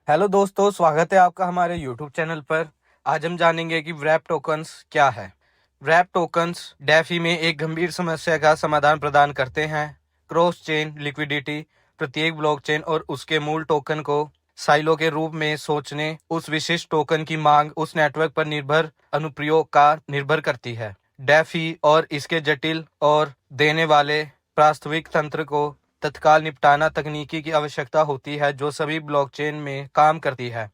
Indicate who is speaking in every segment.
Speaker 1: Hello दोस्तों, स्वागत है आपका हमारे यूट्यूब चैनल पर। आज हम जानेंगे कि व्रैप टोकन्स क्या है। व्रैप टोकन्स डेफी में एक गंभीर समस्या का समाधान प्रदान करते हैं। Cross chain liquidity. प्रत्येक ब्लॉकचेन और उसके मूल टोकन को साइलो के रूप में सोचने, उस विशिष्ट टोकन की मांग उस नेटवर्क पर निर्भर अनुप्रयोग का निर्भर करती है। डेफी और इसके जटिल और देने वाले वास्तविक तंत्र को तत्काल निपटाना तकनीकी की आवश्यकता होती है जो सभी ब्लॉकचेन में काम करती है।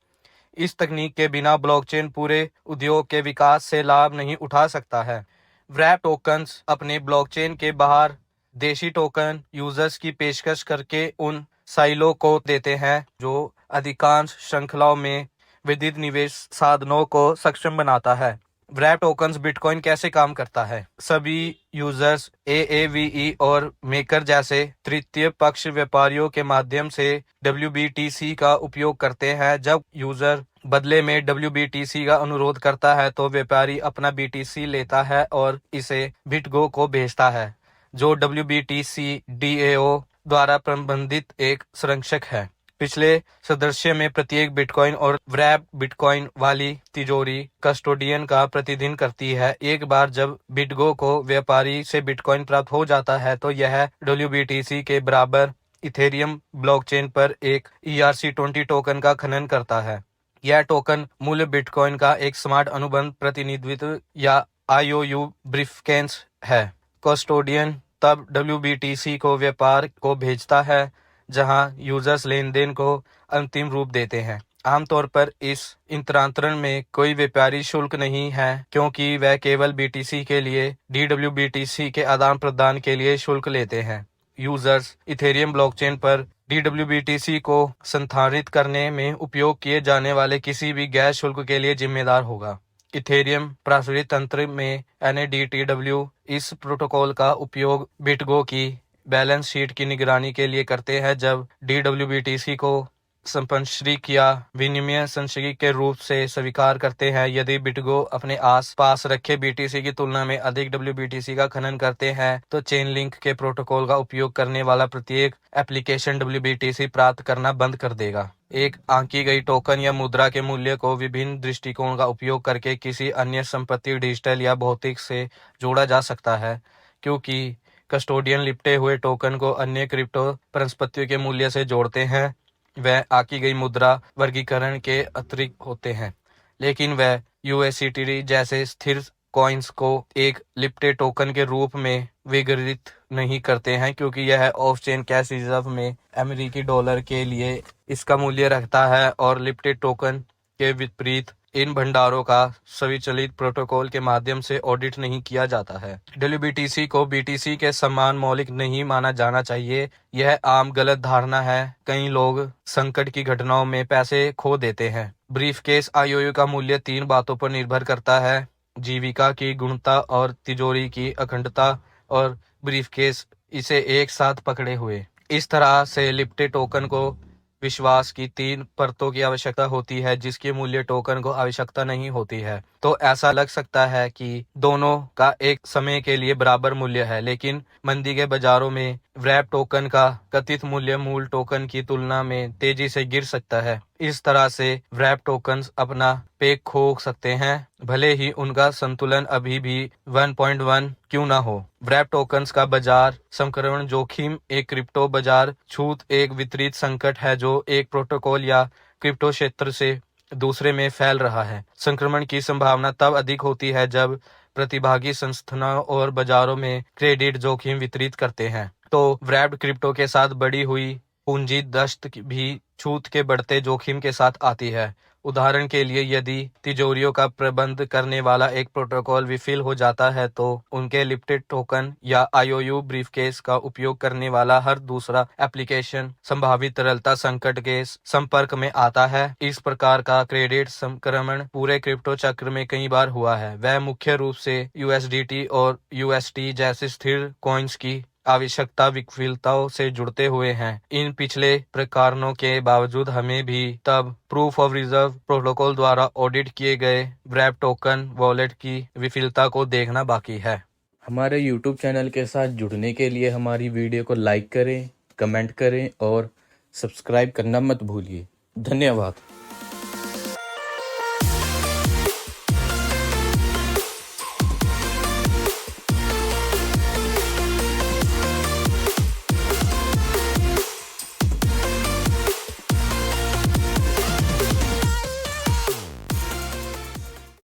Speaker 1: इस तकनीक के बिना ब्लॉकचेन पूरे उद्योग के विकास से लाभ नहीं उठा सकता है। व्रैप टोकन्स अपने ब्लॉकचेन के बाहर देशी टोकन यूजर्स की पेशकश करके उन साइलों को देते हैं जो अधिकांश श्रृंखलाओं में विविध निवेश साधनों को सक्षम बनाता है। व्रैप टोकन्स बिटकॉइन कैसे काम करता है। सभी यूजर्स एएवीई और मेकर जैसे तृतीय पक्ष व्यापारियों के माध्यम से WBTC का उपयोग करते हैं। जब यूजर बदले में WBTC का अनुरोध करता है तो व्यापारी अपना BTC लेता है और इसे बिटगो को भेजता है, जो WBTC DAO द्वारा प्रबंधित एक संरक्षक है। पिछले सदस्य में प्रत्येक बिटकॉइन और व्रैप बिटकॉइन वाली तिजोरी कस्टोडियन का प्रतिनिधित्व करती है। एक बार जब बिटगो को व्यापारी से बिटकॉइन प्राप्त हो जाता है तो यह WBTC के बराबर इथेरियम ब्लॉकचेन पर एक ERC20 टोकन का खनन करता है। यह टोकन मूल्य बिटकॉइन का एक स्मार्ट अनुबंध प्रतिनिधित्व या IOU ब्रीफकेस है। कस्टोडियन तब WBTC को व्यापार को भेजता है जहां यूजर्स लेनदेन को अंतिम रूप देते हैं। आमतौर पर इस अंतरांतरण में कोई व्यापारी शुल्क नहीं है क्योंकि वह केवल BTC के लिए DWBTC के आदान प्रदान के लिए शुल्क लेते हैं। यूजर्स इथेरियम ब्लॉकचेन पर DWBTC को संधारित करने में उपयोग किए जाने वाले किसी भी गैर शुल्क के लिए जिम्मेदार होगा। इथेरियम प्रासंगिक तंत्र में NADTW इस प्रोटोकॉल का उपयोग बिटगो की बैलेंस शीट की निगरानी के लिए करते हैं। जब DWBTC को संपार्श्विक या विनिमय संचयी के रूप से स्वीकार करते हैं, यदि बिटगो अपने आस पास रखे BTC की तुलना में अधिक WBTC का खनन करते हैं तो चेन लिंक के प्रोटोकॉल का उपयोग करने वाला प्रत्येक एप्लीकेशन WBTC प्राप्त करना बंद कर देगा। एक आंकी गई टोकन या मुद्रा के मूल्य को विभिन्न दृष्टिकोण का उपयोग करके किसी अन्य संपत्ति डिजिटल या भौतिक से जोड़ा जा सकता है। क्योंकि कस्टोडियन लिपटे हुए टोकन को अन्य क्रिप्टो परिसंपत्तियों के मूल्य से जोड़ते हैं, वह आंकी गई मुद्रा वर्गीकरण के अतिरिक्त होते हैं, लेकिन वह USDT जैसे स्थिर कॉइन्स को एक लिपटे टोकन के रूप में वर्गीकृत नहीं करते हैं क्योंकि यह ऑफ चेन कैश रिजर्व में अमेरिकी डॉलर के लिए इसका मूल्य रखता है और लिपटे टोकन के विपरीत इन भंडारों का स्वचालित प्रोटोकॉल के माध्यम से ऑडिट नहीं किया जाता है। WBTC को BTC के समान मौलिक नहीं माना जाना चाहिए। यह आम गलत धारणा है। कई लोग संकट की घटनाओं में पैसे खो देते हैं। ब्रीफकेस IOU का मूल्य 3 बातों पर निर्भर करता है: जीविका की गुणवत्ता और तिजोरी की अखंडता, और ब्रीफकेस इसे एक साथ पकड़े हुए। इस तरह से लिपटे टोकन को विश्वास की 3 परतों की आवश्यकता होती है जिसकी मूल्य टोकन को आवश्यकता नहीं होती है। तो ऐसा लग सकता है कि दोनों का एक समय के लिए बराबर मूल्य है, लेकिन मंदी के बाजारों में व्रैप टोकन का कथित मूल्य मूल टोकन की तुलना में तेजी से गिर सकता है। इस तरह से व्रैप टोकन्स अपना पेग खो सकते हैं, भले ही उनका संतुलन अभी भी 1.1 क्यों ना हो। व्रैप टोकन्स का बाजार संक्रमण जोखिम एक क्रिप्टो बाजार छूत एक वितरित संकट है जो एक प्रोटोकॉल या क्रिप्टो क्षेत्र से दूसरे में फैल रहा है। संक्रमण की संभावना तब अधिक होती है जब प्रतिभागी संस्थानों और बाजारों में क्रेडिट जोखिम वितरित करते हैं। तो व्रैप्ड क्रिप्टो के साथ बढ़ी हुई पूंजी दस्त भी छूत के बढ़ते जोखिम के साथ आती है। उदाहरण के लिए, यदि तिजोरियों का प्रबंध करने वाला एक प्रोटोकॉल विफल हो जाता है तो उनके लिपटेड टोकन या IOU ब्रीफकेस का उपयोग करने वाला हर दूसरा एप्लीकेशन संभावित तरलता संकट के संपर्क में आता है। इस प्रकार का क्रेडिट संक्रमण पूरे क्रिप्टो चक्र में कई बार हुआ है। वह मुख्य रूप से USDT और UST जैसे स्थिर कॉइन्स की आवश्यकता विफलताओं से जुड़ते हुए हैं। इन पिछले प्रकारों के बावजूद हमें भी तब प्रूफ ऑफ रिजर्व प्रोटोकॉल द्वारा ऑडिट किए गए व्रैप टोकन वॉलेट की विफलता को देखना बाकी है।
Speaker 2: हमारे YouTube चैनल के साथ जुड़ने के लिए हमारी वीडियो को लाइक करें, कमेंट करें और सब्सक्राइब करना मत भूलिए। धन्यवाद।